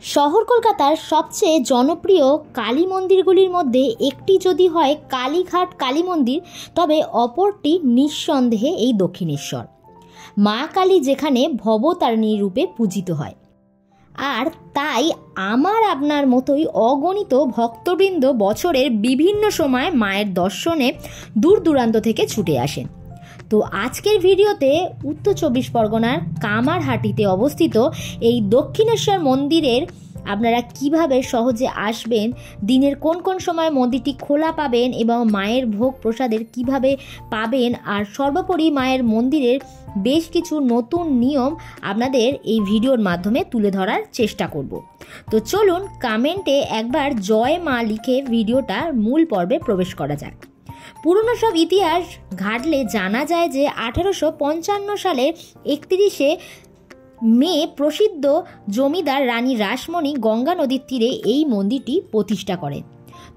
শহর কলকাতার সবচেয়ে জনপ্রিয় কালী মন্দিরগুলির মধ্যে একটি যদি হয় কালীঘাট কালী মন্দির, তবে অপরটি নিঃসন্দেহে এই দক্ষিণেশ্বর। মা কালী যেখানে ভবতারিণী রূপে পূজিত হয়, আর তাই আমার আপনার মতোই অগণিত ভক্তবৃন্দ বছরের বিভিন্ন সময় মায়ের দর্শনে দূর দূরান্ত থেকে ছুটে আসেন। তো আজকের ভিডিওতে উত্তর চব্বিশ পরগনার কামারহাটিতে অবস্থিত এই দক্ষিণেশ্বর মন্দিরের আপনারা কিভাবে সহজে আসবেন, দিনের কোন কোন সময় মন্দিরটি খোলা পাবেন এবং মায়ের ভোগ প্রসাদের কিভাবে পাবেন, আর সর্বোপরি মায়ের মন্দিরের বেশ কিছু নতুন নিয়ম আপনাদের এই ভিডিওর মাধ্যমে তুলে ধরার চেষ্টা করব। তো চলুন কমেন্টে একবার জয় মা লিখে ভিডিওটার মূল পর্বে প্রবেশ করা যাক। পুরনো সব ইতিহাস ঘাটলে জানা যায় যে 1855 সালের 31শে মে প্রসিদ্ধ জমিদার রানী রাসমণি গঙ্গা নদীর তীরে এই মন্দিরটি প্রতিষ্ঠা করেন।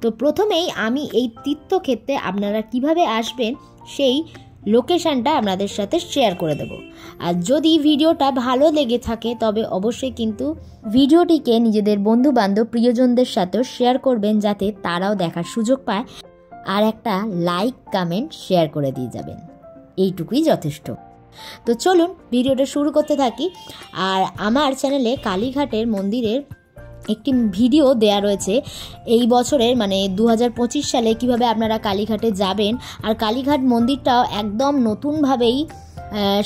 তো প্রথমেই আমি এই তীর্থক্ষেত্রে আপনারা কিভাবে আসবেন সেই লোকেশনটা আপনাদের সাথে শেয়ার করে দেব। আর যদি ভিডিওটা ভালো লেগে থাকে তবে অবশ্যই কিন্তু ভিডিওটিকে নিজেদের বন্ধু বান্ধব প্রিয়জনদের সাথেও শেয়ার করবেন, যাতে তারাও দেখার সুযোগ পায়, আর একটা লাইক কমেন্ট শেয়ার করে দিয়ে যাবেন, এইটুকুই যথেষ্ট। তো চলুন ভিডিওটা শুরু করতে থাকি। আর আমার চ্যানেলে কালীঘাটের মন্দিরের একটি ভিডিও দেয়া রয়েছে এই বছরের, মানে 2025 সালে কিভাবে আপনারা কালীঘাটে যাবেন। আর কালীঘাট মন্দিরটাও একদম নতুনভাবেই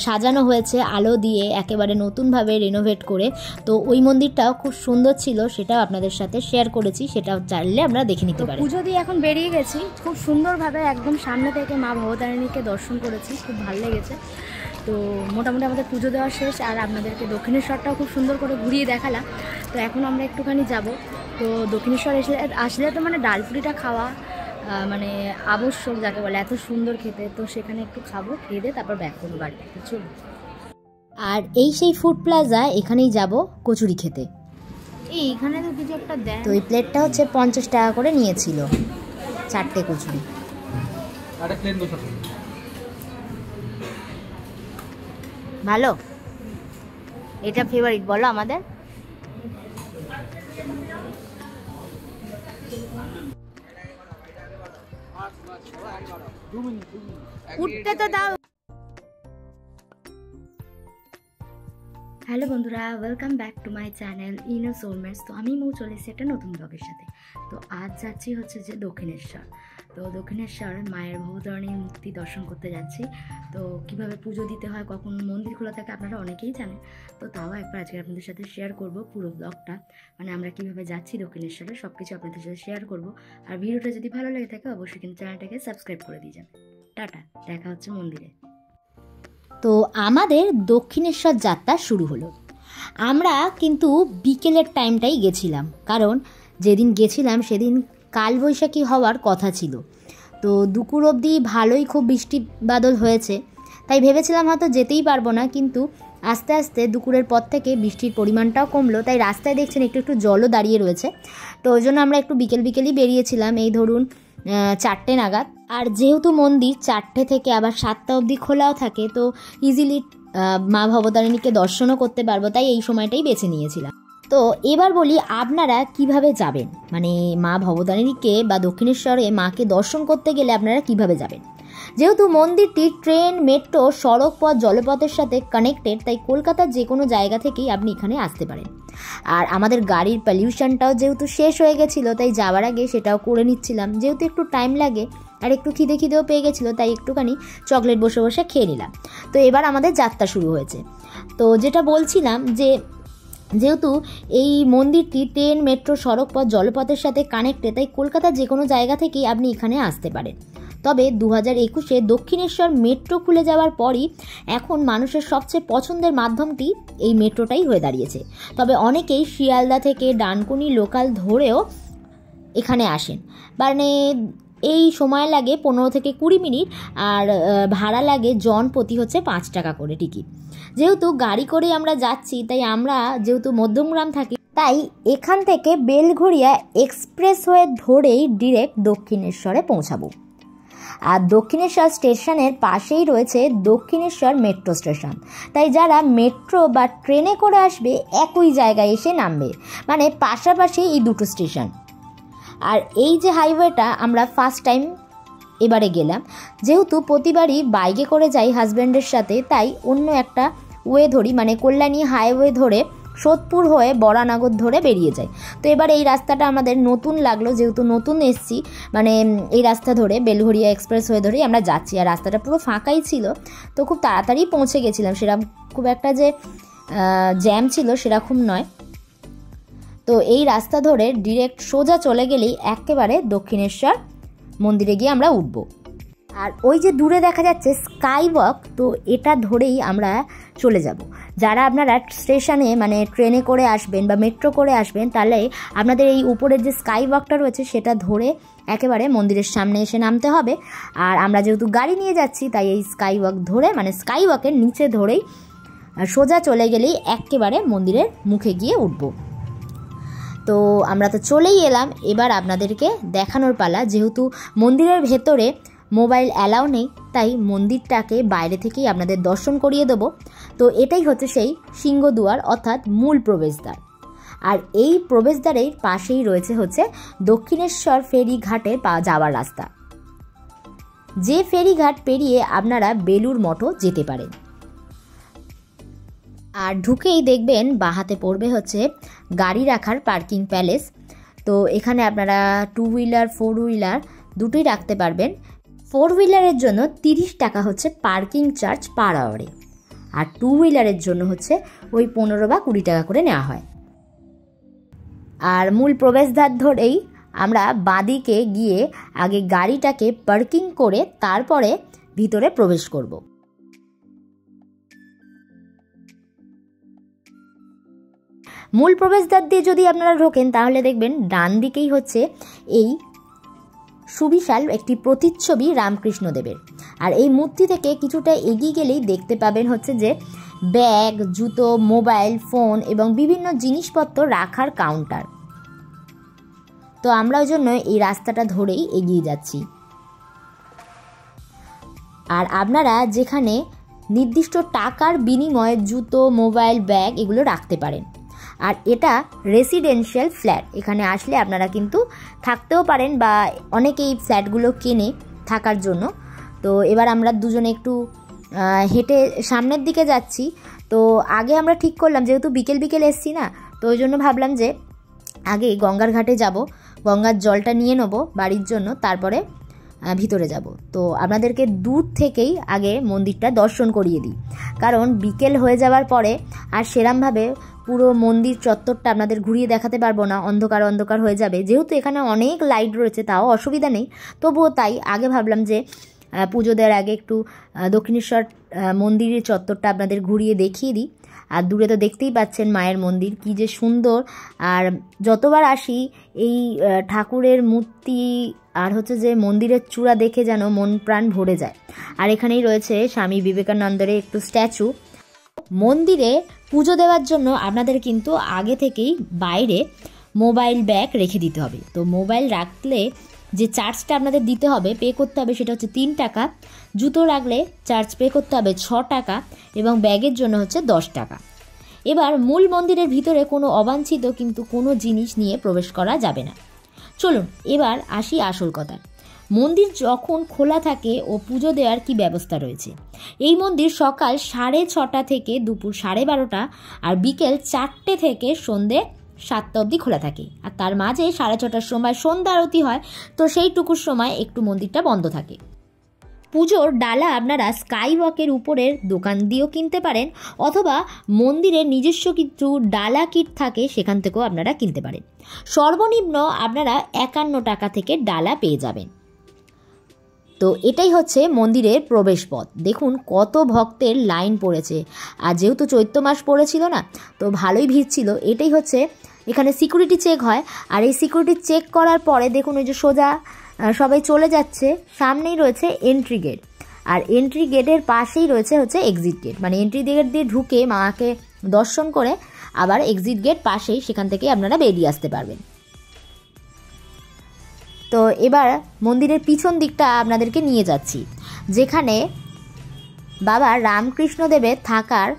সাজানো হয়েছে, আলো দিয়ে একেবারে নতুনভাবে রেনোভেট করে। তো ওই মন্দিরটাও খুব সুন্দর ছিল, সেটাও আপনাদের সাথে শেয়ার করেছি, সেটাও চাইলে আমরা দেখে নিতে পারি। পুজো দিয়ে এখন বেরিয়ে গেছি, খুব সুন্দরভাবে একদম সামনে থেকে মা ভবতারিণীকে দর্শন করেছি, খুব ভালো লেগেছে। তো মোটামুটি আমাদের পুজো দেওয়া শেষ, আর আপনাদেরকে দক্ষিণেশ্বরটাও খুব সুন্দর করে ঘুরিয়ে দেখালাম। তো এখন আমরা একটুখানি যাব। তো দক্ষিণেশ্বর আসলে তো মানে ডালপুরিটা খাওয়া মানে আবশ্যক, যাকে বলে এত সুন্দর খেতে। তো সেখানে একটু খাবো, খেয়ে দিয়ে তারপর ব্যাক করবো বাড়িতে। তো চলুন। আর এই সেই ফুড প্লাজা, এখানেই যাব কচুরি খেতে। এইখানে তো কিছু একটা দেয়। তো এই প্লেটটা হচ্ছে 50 টাকা করে নিয়েছিল, 4টে কচুরি। ভালো, এটা ফেভারিট বলো আমাদের। উঠতে তো দাও। হ্যালো বন্ধুরা, welcome back to my channel ইনো সোলমেটস। তো আমি চলে এসেছি একটা নতুন ব্লগের সাথে। তো আজ যাচ্ছি হচ্ছে যে দক্ষিণেশ্বর। তো দক্ষিণেশ্বর মায়ের ভবতারিণীর মূর্তি দর্শন করতে যাচ্ছি। তো কিভাবে পুজো দিতে হয়, কখন মন্দির খোলা থাকে আপনারা অনেকেই জানেন। তো তাও একবার আজকে আপনাদের সাথে শেয়ার করব পুরো ব্লগটা, মানে আমরা কিভাবে যাচ্ছি দক্ষিণেশ্বরে সব কিছু আপনাদের সাথে শেয়ার করব। আর ভিডিওটা যদি ভালো লেগে থাকে অবশ্যই কিন্তু চ্যানেলটাকে সাবস্ক্রাইব করে দিয়ে যাবেন। টাটা, দেখা হচ্ছে মন্দিরে। তো আমাদের দক্ষিণেশ্বর যাত্রা শুরু হলো। আমরা কিন্তু বিকেলের টাইমটাই গেছিলাম, কারণ যেদিন গেছিলাম সেদিন কালবৈশাখী হওয়ার কথা ছিল। তো দুপুর অবধি ভালোই খুব বৃষ্টি বাদল হয়েছে, তাই ভেবেছিলাম হয়তো যেতেই পারবো না, কিন্তু আস্তে আস্তে দুপুরের পর থেকে বৃষ্টির পরিমাণটাও কমলো, তাই রাস্তায় দেখছেন একটু একটু জলও দাঁড়িয়ে রয়েছে। তো ওই জন্য আমরা একটু বিকেলই বেরিয়েছিলাম, এই ধরুন 4টে নাগাদ। আর যেহেতু মন্দির 4টে থেকে আবার 7টা অবধি খোলাও থাকে, তো ইজিলি মা ভবতারিণীকে দর্শনও করতে পারবো, তাই এই সময়টাই বেছে নিয়েছিলাম। তো এবার বলি আপনারা কিভাবে যাবেন, মানে মা ভবতারিণীকে বা দক্ষিণেশ্বরে মাকে দর্শন করতে গেলে আপনারা কিভাবে যাবেন। যেহেতু মন্দিরটি ট্রেন, মেট্রো, সড়ক পথ, জলপথের সাথে কানেক্টেড, তাই কলকাতার যে কোনো জায়গা থেকেই আপনি এখানে আসতে পারেন। আর আমাদের গাড়ির পলিউশনটাও যেহেতু শেষ হয়ে গেছিলো, তাই যাওয়ার আগে সেটাও করে নিচ্ছিলাম। যেহেতু একটু টাইম লাগে আর একটু খিদেও পেয়ে গেছিলো, তাই একটুখানি চকলেট বসে বসে খেয়ে নিলাম। তো এবার আমাদের যাত্রা শুরু হয়েছে। তো যেটা বলছিলাম যে যেহেতু এই মন্দিরটি ট্রেন, মেট্রো, সড়ক পথ, জলপথের সাথে কানেক্টেড, তাই কলকাতার যে কোনো জায়গা থেকেই আপনি এখানে আসতে পারেন। তবে 2021-এ দক্ষিণেশ্বর মেট্রো খুলে যাওয়ার পরই এখন মানুষের সবচেয়ে পছন্দের মাধ্যমটি এই মেট্রোটাই হয়ে দাঁড়িয়েছে। তবে অনেকেই শিয়ালদা থেকে ডানকুনি লোকাল ধরেও এখানে আসেন, মানে এই সময় লাগে 15 থেকে 20 মিনিট, আর ভাড়া লাগে জন প্রতি হচ্ছে 5 টাকা করে টিকিট। যেহেতু গাড়ি করেই আমরা যাচ্ছি, তাই আমরা যেহেতু মধ্যমগ্রাম থাকি, তাই এখান থেকে বেলঘড়িয়া এক্সপ্রেস হয়ে ধরেই ডিরেক্ট দক্ষিণেশ্বরে পৌঁছাবো। আর দক্ষিণেশ্বর স্টেশনের পাশেই রয়েছে দক্ষিণেশ্বর মেট্রো স্টেশন, তাই যারা মেট্রো বা ট্রেনে করে আসবে একই জায়গায় এসে নামবে, মানে পাশাপাশি এই দুটো স্টেশন। আর এই যে হাইওয়েটা আমরা ফার্স্ট টাইম এবারে গেলাম, যেহেতু প্রতিবারই বাইকে করে যাই হাজব্যান্ডের সাথে, তাই অন্য একটা ওয়ে ধরি, মানে কল্যাণী হাইওয়ে ধরে সোদপুর হয়ে বরানগর ধরে বেরিয়ে যায়। তো এবার এই রাস্তাটা আমাদের নতুন লাগলো, যেহেতু নতুন এসছি, মানে এই রাস্তা ধরে বেলঘরিয়া এক্সপ্রেস হয়ে ধরেই আমরা যাচ্ছি। আর রাস্তাটা পুরো ফাঁকাই ছিল, তো খুব তাড়াতাড়ি পৌঁছে গেছিলাম, সেরকম খুব একটা যে জ্যাম ছিল সেরকম নয়। তো এই রাস্তা ধরে ডিরেক্ট সোজা চলে গেলেই একেবারে দক্ষিণেশ্বর মন্দিরে গিয়ে আমরা উঠব। আর ওই যে দূরে দেখা যাচ্ছে স্কাই ওয়াক, তো এটা ধরেই আমরা চলে যাব। যারা আপনারা স্টেশনে মানে ট্রেনে করে আসবেন বা মেট্রো করে আসবেন, তাহলে আপনাদের এই উপরের যে স্কাই ওয়াকটা রয়েছে সেটা ধরে একেবারে মন্দিরের সামনে এসে নামতে হবে। আর আমরা যেহেতু গাড়ি নিয়ে যাচ্ছি, তাই এই স্কাই ওয়াক ধরে, মানে স্কাই ওয়াকের নিচে ধরেই সোজা চলে গেলেই একেবারে মন্দিরের মুখে গিয়ে উঠব। তো আমরা তো চলেই এলাম, এবার আপনাদেরকে দেখানোর পালা। যেহেতু মন্দিরের ভেতরে মোবাইল অ্যালাউ নেই, তাই মন্দিরটাকে বাইরে থেকেই আপনাদের দর্শন করিয়ে দেবো। তো এটাই হচ্ছে সেই সিংহদুয়ার, অর্থাৎ মূল প্রবেশদ্বার। আর এই প্রবেশদ্বারের পাশেই রয়েছে হচ্ছে দক্ষিণেশ্বর ফেরিঘাটের যাওয়ার রাস্তা, যে ফেরিঘাট পেরিয়ে আপনারা বেলুর মঠও যেতে পারেন। আর ঢুকেই দেখবেন বাঁহাতে পড়বে হচ্ছে গাড়ি রাখার পার্কিং প্যালেস। তো এখানে আপনারা 2 হুইলার 4 হুইলার দুটোই রাখতে পারবেন। 4 হুইলারের জন্য 30 টাকা হচ্ছে পার্কিং চার্জ পার আওয়ারে, আর 2 হুইলারের জন্য হচ্ছে ওই 15 বা 20 টাকা করে নেওয়া হয়। আর মূল প্রবেশদ্বার ধরেই আমরা বাঁদিকে গিয়ে আগে গাড়িটাকে পার্কিং করে তারপরে ভিতরে প্রবেশ করব। মূল প্রবেশদ্বার দিয়ে যদি আপনারা ঢোকেন, তাহলে দেখবেন ডান দিকেই হচ্ছে এই সুবিশাল একটি প্রতিচ্ছবি রামকৃষ্ণদেবের। আর এই মূর্তি থেকে কিছুটা এগিয়ে গেলেই দেখতে পাবেন হচ্ছে যে ব্যাগ, জুতো, মোবাইল ফোন এবং বিভিন্ন জিনিসপত্র রাখার কাউন্টার। তো আমরা ওই জন্য এই রাস্তাটা ধরেই এগিয়ে যাচ্ছি। আর আপনারা যেখানে নির্দিষ্ট টাকার বিনিময়ে জুতো, মোবাইল, ব্যাগ এগুলো রাখতে পারেন। আর এটা রেসিডেন্সিয়াল ফ্ল্যাট, এখানে আসলে আপনারা কিন্তু থাকতেও পারেন বা অনেকেই ফ্ল্যাটগুলো কেনে থাকার জন্য। তো এবার আমরা দুজনে একটু হেঁটে সামনের দিকে যাচ্ছি। তো আগে আমরা ঠিক করলাম, যেহেতু বিকেল বিকেল এসছি না, তো ওই জন্য ভাবলাম যে আগে গঙ্গার ঘাটে যাব, গঙ্গার জলটা নিয়ে নেব বাড়ির জন্য, তারপরে ভিতরে যাব। তো আপনাদেরকে দূর থেকেই আগে মন্দিরটা দর্শন করিয়ে দিই, কারণ বিকেল হয়ে যাওয়ার পরে আর সেরমভাবে পুরো মন্দির চত্বরটা আপনাদের ঘুরিয়ে দেখাতে পারবো না, অন্ধকার অন্ধকার হয়ে যাবে। যেহেতু এখানে অনেক লাইট রয়েছে, তাও অসুবিধা নেই, তবুও তাই আগে ভাবলাম যে পুজো দেওয়ার আগে একটু দক্ষিণেশ্বর মন্দিরের চত্বরটা আপনাদের ঘুরিয়ে দেখিয়ে দিই। আর দূরে তো দেখতেই পাচ্ছেন মায়ের মন্দির কী যে সুন্দর। আর যতবার আসি এই ঠাকুরের মূর্তি আর হচ্ছে যে মন্দিরের চূড়া দেখে যেন মন প্রাণ ভরে যায়। আর এখানেই রয়েছে স্বামী বিবেকানন্দের একটু স্ট্যাচু। মন্দিরে পুজো দেওয়ার জন্য আপনাদের কিন্তু আগে থেকেই বাইরে মোবাইল ব্যাগ রেখে দিতে হবে। তো মোবাইল রাখলে যে চার্জটা আপনাদের দিতে হবে, পে করতে হবে, সেটা হচ্ছে 3 টাকা। জুতো রাখলে চার্জ পে করতে হবে 6 টাকা এবং ব্যাগের জন্য হচ্ছে 10 টাকা। এবার মূল মন্দিরের ভিতরে কোনো অবাঞ্ছিত কিন্তু কোনো জিনিস নিয়ে প্রবেশ করা যাবে না। চলুন এবার আসি আসল কথা। মন্দির যখন খোলা থাকে ও পুজো দেওয়ার কি ব্যবস্থা রয়েছে। এই মন্দির সকাল 6:30 থেকে দুপুর 12:30 আর বিকেল 4টে থেকে সন্ধে 7টা অবধি খোলা থাকে। আর তার মাঝে 6:30টার সময় সন্ধ্যা আরতি হয়, তো সেইটুকুর সময় একটু মন্দিরটা বন্ধ থাকে। পুজোর ডালা আপনারা স্কাই ওয়াকের উপরের দোকান দিয়েও কিনতে পারেন, অথবা মন্দিরের নিজস্ব কিছু ডালা কিট থাকে সেখান থেকেও আপনারা কিনতে পারেন। সর্বনিম্ন আপনারা 51 টাকা থেকে ডালা পেয়ে যাবেন। তো এটাই হচ্ছে মন্দিরের প্রবেশপথ। দেখুন কত ভক্তের লাইন পড়েছে। আর যেহেতু চৈত্র মাস পড়েছিল না, তো ভালোই ভিড় ছিল। এটাই হচ্ছে এখানে সিকিউরিটি চেক হয়। আর এই সিকিউরিটি চেক করার পরে দেখুন ওই যে সোজা সবাই চলে যাচ্ছে, সামনেই রয়েছে এন্ট্রি গেট। আর এন্ট্রি গেটের পাশেই রয়েছে হচ্ছে এক্সিট গেট, মানে এন্ট্রি গেট দিয়ে ঢুকে মাকে দর্শন করে আবার এক্সিট গেট পাশেই, সেখান থেকে আপনারা বেরিয়ে আসতে পারবেন। তো এবার মন্দিরের পিছন দিকটা আপনাদেরকে নিয়ে যাচ্ছি, যেখানে বাবা রামকৃষ্ণদেবের থাকার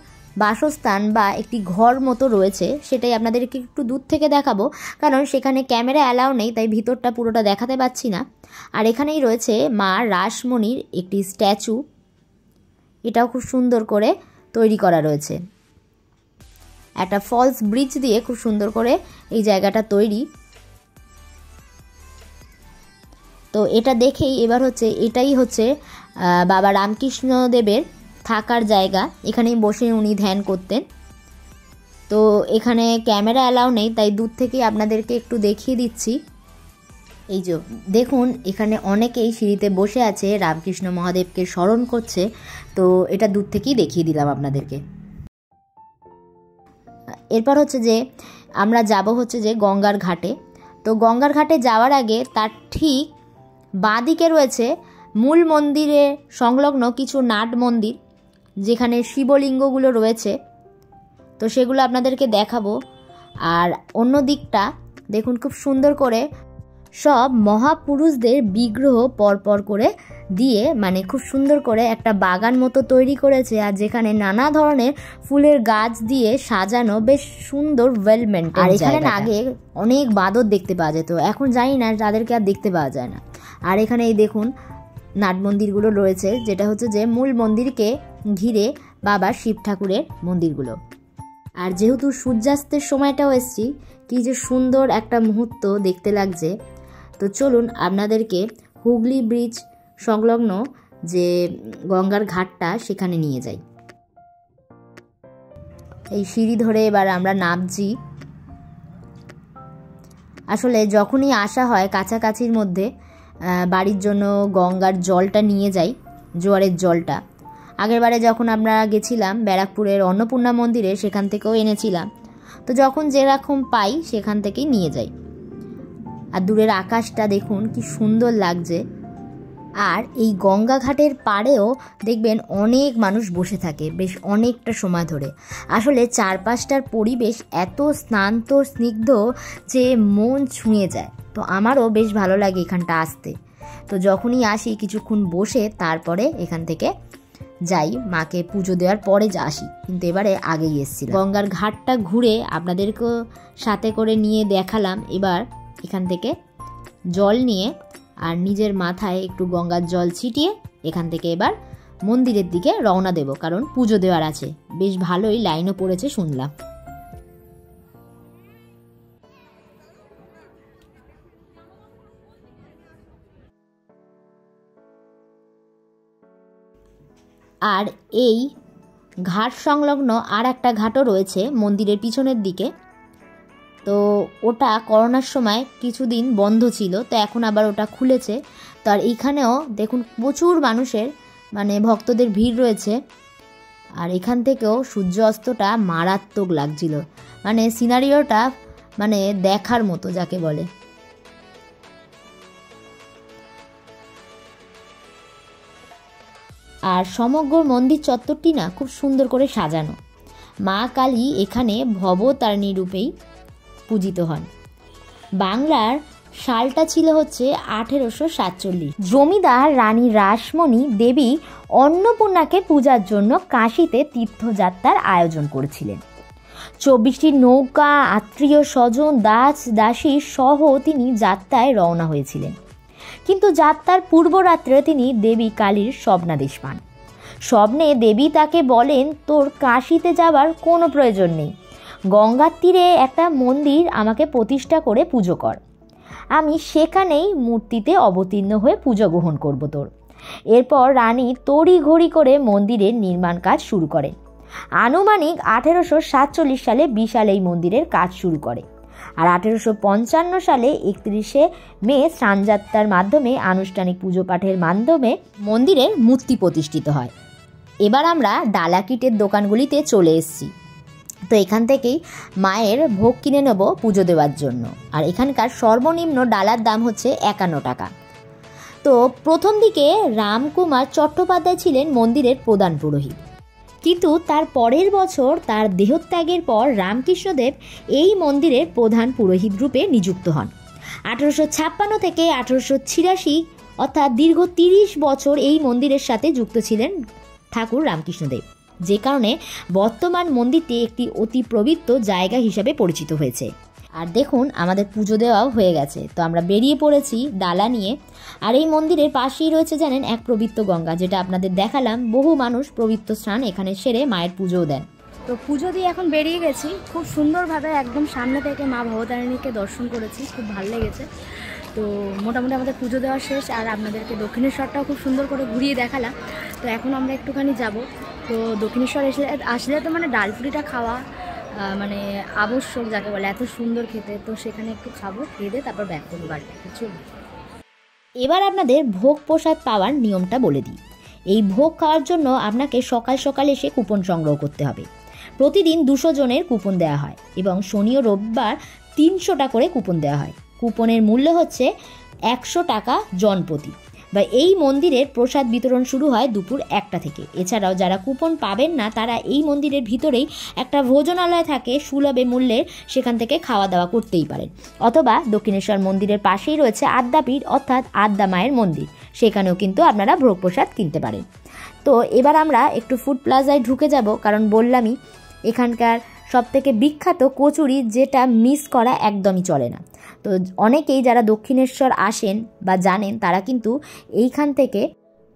বাসস্থান বা একটি ঘর মতো রয়েছে। সেটাই আপনাদেরকে একটু দূর থেকে দেখাবো, কারণ সেখানে ক্যামেরা অ্যালাউ নেই, তাই ভিতরটা পুরোটা দেখাতে পাচ্ছি না। আর এখানেই রয়েছে মা রাসমণির একটি স্ট্যাচু, এটাও খুব সুন্দর করে তৈরি করা রয়েছে। একটা ফলস ব্রিজ দিয়ে খুব সুন্দর করে এই জায়গাটা তৈরি। তো এটা দেখেই এবার এটাই হচ্ছে বাবা রামকৃষ্ণদেবের থাকার জায়গা, এখানেই বসে উনি ধ্যান করতেন। তো এখানে ক্যামেরা অ্যালাউ নেই, তাই দূর থেকেই আপনাদেরকে একটু দেখিয়ে দিচ্ছি। এই যে দেখুন, এখানে অনেকেই সিঁড়িতে বসে আছে, রামকৃষ্ণ মহাদেবকে স্মরণ করছে। তো এটা দূর থেকেই দেখিয়ে দিলাম আপনাদেরকে। এরপর যে আমরা যাব যে গঙ্গার ঘাটে। তো গঙ্গার ঘাটে যাওয়ার আগে তার ঠিক বাঁদিকে রয়েছে মূল মন্দিরে সংলগ্ন কিছু নাট মন্দির, যেখানে শিবলিঙ্গগুলো রয়েছে। তো সেগুলো আপনাদেরকে দেখাবো। আর অন্য দিকটা দেখুন, খুব সুন্দর করে সব মহাপুরুষদের বিগ্রহ পরপর করে দিয়ে, মানে খুব সুন্দর করে একটা বাগান মতো তৈরি করেছে। আর যেখানে নানা ধরনের ফুলের গাছ দিয়ে সাজানো, বেশ সুন্দর ওয়েল মেইনটেইন। আর এখানে আগে অনেক বাঁদর দেখতে পাওয়া যেত, এখন জানি না, তাদেরকে আর দেখতে পাওয়া যায় না। আর এখানে এই দেখুন নাট মন্দিরগুলো রয়েছে, যেটা যে মূল মন্দিরকে ঘিরে বাবা শিব ঠাকুরের মন্দিরগুলো। আর যেহেতু সূর্যাস্তের সময়টাও এসছি, কি যে সুন্দর একটা মুহূর্ত দেখতে লাগছে। তো চলুন আপনাদেরকে হুগলি ব্রিজ সংলগ্ন যে গঙ্গার ঘাটটা সেখানে নিয়ে যাই। এই সিঁড়ি ধরে এবার আমরা নামছি। আসলে যখনই আসা হয় কাছাকাছির মধ্যে বাড়ির জন্য গঙ্গার জলটা নিয়ে যাই, জোয়ারের জলটা। আগেরবারে যখন আমরা গেছিলাম ব্যারাকপুরের অন্নপূর্ণা মন্দিরে, সেখান থেকেও এনেছিলাম। তো যখন যেরকম পাই সেখান থেকেই নিয়ে যাই। আর দূরের আকাশটা দেখুন কি সুন্দর লাগছে। আর এই গঙ্গা ঘাটের পাড়েও দেখবেন অনেক মানুষ বসে থাকে বেশ অনেকটা সময় ধরে। আসলে চারপাশটার পরিবেশ এত শান্ত স্নিগ্ধ যে মন ছুঁয়ে যায়। তো আমারও বেশ ভালো লাগে এখানটা আসতে। তো যখনই আসি কিছুক্ষণ বসে তারপরে এখান থেকে যাই, মাকে পুজো দেওয়ার পরে আসি, কিন্তু এবারে আগেই এসেছিলাম। গঙ্গার ঘাটটা ঘুরে আপনাদেরকেও সাথে করে নিয়ে দেখালাম। এবার এখান থেকে জল নিয়ে আর নিজের মাথায় একটু গঙ্গার জল ছিটিয়ে এখান থেকে এবার মন্দিরের দিকে রওনা দেব, কারণ পুজো দেওয়ার আছে। বেশ ভালোই লাইনও পড়েছে শুনলাম। আর এই ঘাট সংলগ্ন আর একটা ঘাটও রয়েছে মন্দিরের পিছনের দিকে। তো ওটা করোনার সময় কিছুদিন বন্ধ ছিল, তো এখন আবার ওটা খুলেছে। তো আর এইখানেও দেখুন প্রচুর মানুষের ভক্তদের ভিড় রয়েছে। আর এখান থেকেও সূর্য অস্তটা মারাত্মক লাগছিল, সিনারিওটা দেখার মতো যাকে বলে। আর সমগ্র মন্দির চত্বরটি না খুব সুন্দর করে সাজানো। মা কালী এখানে ভবতারিণী রূপেই পূজিত হন। বাংলার সালটা ছিল 1847। জমিদার রানী রাসমণি দেবী অন্নপূর্ণাকে পূজার জন্য কাশীতে তীর্থযাত্রার আয়োজন করেছিলেন। 24টি নৌকা, আত্মীয় স্বজন, দাস দাসী সহ তিনি যাত্রায় রওনা হয়েছিলেন। কিন্তু যাত্রার পূর্বরাত্রে তিনি দেবী কালীর স্বপ্নাদেশ পান। স্বপ্নে দেবী তাকে বলেন, তোর কাশীতে যাবার কোনো প্রয়োজন নেই, গঙ্গার তীরে একটা মন্দির আমাকে প্রতিষ্ঠা করে পুজো কর, আমি সেখানেই মূর্তিতে অবতীর্ণ হয়ে পুজো গ্রহণ করব তোর। এরপর রানী তড়িঘড়ি করে মন্দিরের নির্মাণ কাজ শুরু করেন। আনুমানিক 1847 সালে বিশাল এই মন্দিরের কাজ শুরু করে। আর 1855 সালে 31শে মে স্নানযাত্রার মাধ্যমে আনুষ্ঠানিক পুজো পাঠের মাধ্যমে মন্দিরের মূর্তি প্রতিষ্ঠিত হয়। এবার আমরা ডালাকিটের দোকানগুলিতে চলে এসেছি। তো এখান থেকেই মায়ের ভোগ কিনে নেব পুজো দেওয়ার জন্য। আর এখানকার সর্বনিম্ন ডালার দাম 51 টাকা। তো প্রথম দিকে রামকুমার চট্টোপাধ্যায় ছিলেন মন্দিরের প্রধান পুরোহিত, কিন্তু তার পরের বছর তার দেহত্যাগের পর রামকৃষ্ণদেব এই মন্দিরের প্রধান পুরোহিত রূপে নিযুক্ত হন। 1856 থেকে 1886 অর্থাৎ দীর্ঘ 30 বছর এই মন্দিরের সাথে যুক্ত ছিলেন ঠাকুর রামকৃষ্ণদেব, যে কারণে বর্তমান মন্দিরটি একটি অতি পবিত্র জায়গা হিসাবে পরিচিত হয়েছে। আর দেখুন আমাদের পুজো দেওয়াও হয়ে গেছে, তো আমরা বেরিয়ে পড়েছি ডালা নিয়ে। আর এই মন্দিরের পাশেই রয়েছে জানেন এক পবিত্র গঙ্গা, যেটা আপনাদের দেখালাম। বহু মানুষ পবিত্র স্নান এখানে সেরে মায়ের পুজোও দেন। তো পুজো দিয়ে এখন বেরিয়ে গেছি, খুব সুন্দরভাবে একদম সামনে থেকে মা ভবতারিণীকে দর্শন করেছি, খুব ভালো লেগেছে। তো মোটামুটি আমাদের পুজো দেওয়া শেষ, আর আপনাদেরকে দক্ষিণেশ্বরটাও খুব সুন্দর করে ঘুরিয়ে দেখালাম। তো এখন আমরা একটুখানি যাব। তো দক্ষিণেশ্বর আসলে তো মানে ডালপুরিটা খাওয়া মানে আবশ্যক যাকে বলে, এত সুন্দর খেতে। তো সেখানে একটু খাবো, খেয়ে দিয়ে তারপর ব্যাক করবো বাড়িতে। চলুন এবার আপনাদের ভোগ প্রসাদ পাওয়ার নিয়মটা বলে দিই। এই ভোগ খাওয়ার জন্য আপনাকে সকাল সকাল এসে কুপন সংগ্রহ করতে হবে। প্রতিদিন 200 জনের কুপন দেওয়া হয় এবং শনি ও রোববার 300টা করে কুপন দেওয়া হয়। কুপনের মূল্য হচ্ছে 100 টাকা জনপ্রতি। বা এই মন্দিরের প্রসাদ বিতরণ শুরু হয় দুপুর 1টা থেকে। এছাড়াও যারা কুপন পাবেন না তারা এই মন্দিরের ভিতরেই একটা ভোজনালয় থাকে সুলভে মূল্যের, সেখান থেকে খাওয়া দাওয়া করতেই পারেন। অথবা দক্ষিণেশ্বর মন্দিরের পাশেই রয়েছে আদ্যাপীঠ অর্থাৎ আদ্যা মায়ের মন্দির, সেখানেও কিন্তু আপনারা ভোগ প্রসাদ কিনতে পারেন। তো এবার আমরা একটু ফুড প্লাজায় ঢুকে যাব, কারণ বললামই এখানকার সবথেকে বিখ্যাত কচুরি, যেটা মিস করা একদমই চলে না। তো অনেকেই যারা দক্ষিণেশ্বর আসেন বা জানেন তারা কিন্তু এইখান থেকে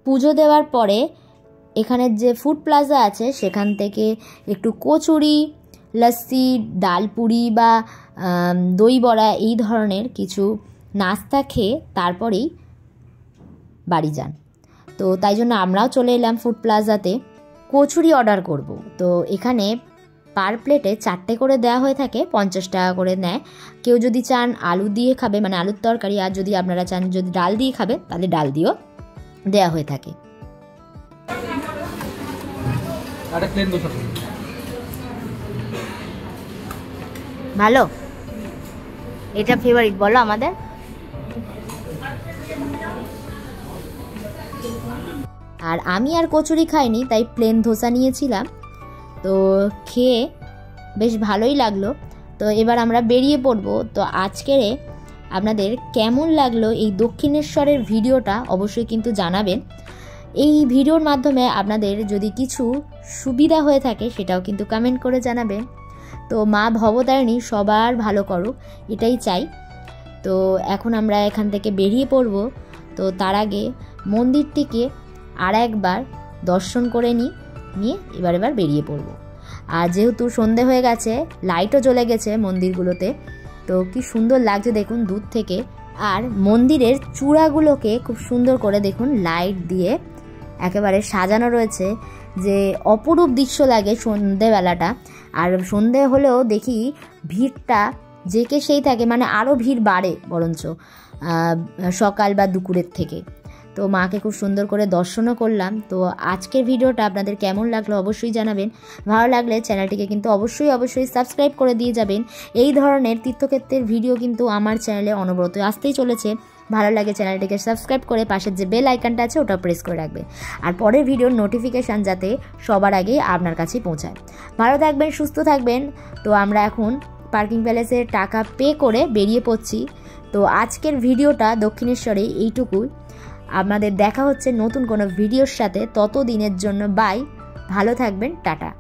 পুজো দেওয়ার পরে এখানের যে ফুড প্লাজা আছে সেখান থেকে একটু কচুরি, লস্যি, ডালপুরি বা দই বড়া এই ধরনের কিছু নাস্তা খেয়ে তারপরেই বাড়ি যান। তো তাই জন্য আমরাও চলে এলাম ফুড প্লাজাতে। কচুরি অর্ডার করব। তো এখানে পার প্লেটে 4টে করে দেওয়া হয়ে থাকে, 50 টাকা করে নেয়। কেউ যদি চান আলু দিয়ে খাবে মানে আলুর তরকারি, আর যদি আপনারা চান যদি ডাল দিয়ে খাবে তাহলে ডাল দিয়েও দেওয়া হয়ে থাকে। ভালো, এটা ফেভারিট বলো আমাদের। আর আমি আর কচুরি খাইনি, তাই প্লেন ধোসা নিয়েছিলাম। তো খেয়ে বেশ ভালোই লাগলো। তো এবার আমরা বেরিয়ে পড়বো। তো আজকের আপনাদের কেমন লাগলো এই দক্ষিণেশ্বরের ভিডিওটা অবশ্যই কিন্তু জানাবেন। এই ভিডিওর মাধ্যমে আপনাদের যদি কিছু সুবিধা হয়ে থাকে সেটাও কিন্তু কমেন্ট করে জানাবেন। তো মা ভবতারিণী সবার ভালো করুক, এটাই চাই। তো এখন আমরা এখান থেকে বেরিয়ে পড়ব। তো তার আগে মন্দিরটিকে আর একবার দর্শন করে নিয়ে এবার বেরিয়ে পড়ব। আর যেহেতু সন্ধে হয়ে গেছে, লাইটও জ্বলে গেছে মন্দিরগুলোতে, তো কি সুন্দর লাগছে দেখুন দূর থেকে। আর মন্দিরের চূড়াগুলোকে খুব সুন্দর করে দেখুন লাইট দিয়ে একেবারে সাজানো রয়েছে, যে অপরূপ দৃশ্য লাগে সন্ধেবেলাটা। আর সন্ধে হলেও দেখি ভিড়টা যেকে সেই থাকে, মানে আরও ভিড় বাড়ে বরঞ্চ সকাল বা দুপুরের থেকে। তো মাকে খুব সুন্দর করে দর্শনও করলাম। তো আজকের ভিডিওটা আপনাদের কেমন লাগলো অবশ্যই জানাবেন। ভালো লাগলে চ্যানেলটিকে কিন্তু অবশ্যই সাবস্ক্রাইব করে দিয়ে যাবেন। এই ধরনের তীর্থক্ষেত্রের ভিডিও কিন্তু আমার চ্যানেলে অনবরত আসতেই চলেছে। ভালো লাগে চ্যানেলটিকে সাবস্ক্রাইব করে পাশের যে বেল আইকনটা আছে ওটা প্রেস করে রাখবেন, আর পরের ভিডিওর নোটিফিকেশান যাতে সবার আগে আপনার কাছে পৌঁছায়। ভালো থাকবেন, সুস্থ থাকবেন। তো আমরা এখন পার্কিং প্যালেসের টাকা পে করে বেরিয়ে পড়ছি। তো আজকের ভিডিওটা দক্ষিণেশ্বরে এইটুকুই। আপনাদের দেখা হচ্ছে নতুন কোনো ভিডিওর সাথে। ততদিনের জন্য বাই, ভালো থাকবেন, টাটা।